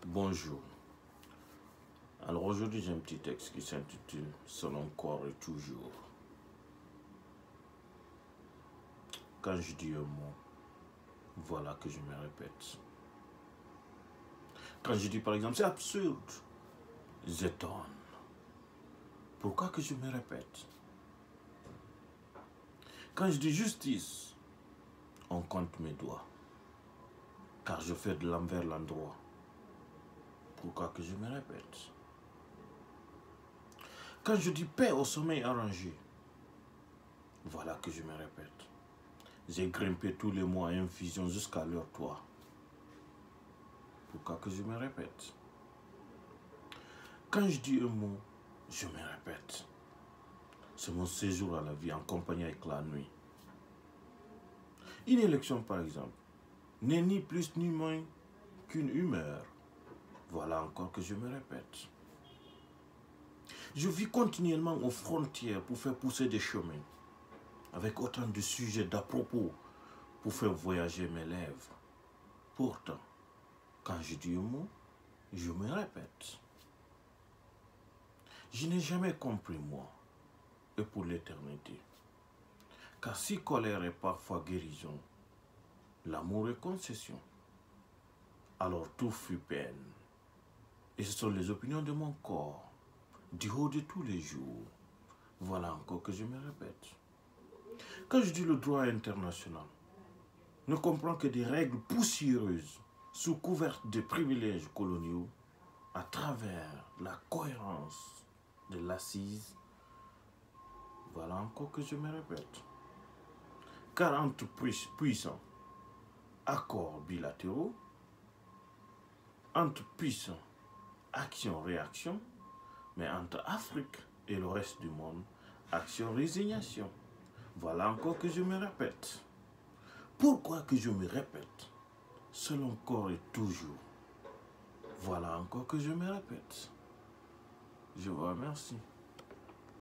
Bonjour. Alors aujourd'hui j'ai un petit texte qui s'intitule Selon corps et toujours. Quand je dis un mot, voilà que je me répète. Quand je dis par exemple c'est absurde, j'étonne. Pourquoi que je me répète? Quand je dis justice, on compte mes doigts. Car je fais de l'envers l'endroit. Pourquoi que je me répète? Quand je dis paix au sommeil arrangé, voilà que je me répète. J'ai grimpé tous les mois à infusion jusqu'à leur toit. Pourquoi que je me répète? Quand je dis un mot, je me répète. C'est mon séjour à la vie en compagnie avec la nuit. Une élection par exemple n'est ni plus ni moins qu'une humeur. Voilà encore que je me répète. Je vis continuellement aux frontières pour faire pousser des chemins, avec autant de sujets d'à propos pour faire voyager mes lèvres. Pourtant, quand je dis un mot, je me répète. Je n'ai jamais compris moi, et pour l'éternité. Car si colère est parfois guérison, l'amour est concession. Alors tout fut peine. Et ce sont les opinions de mon corps, du haut de tous les jours. Voilà encore que je me répète. Quand je dis le droit international, ne comprend que des règles poussiéreuses sous couvert de privilèges coloniaux à travers la cohérence de l'assise. Voilà encore que je me répète. 40 puissants accords bilatéraux, entre puissants action-réaction, mais entre Afrique et le reste du monde, action-résignation. Voilà encore que je me répète. Pourquoi que je me répète? Selon corps et toujours. Voilà encore que je me répète. Je vous remercie.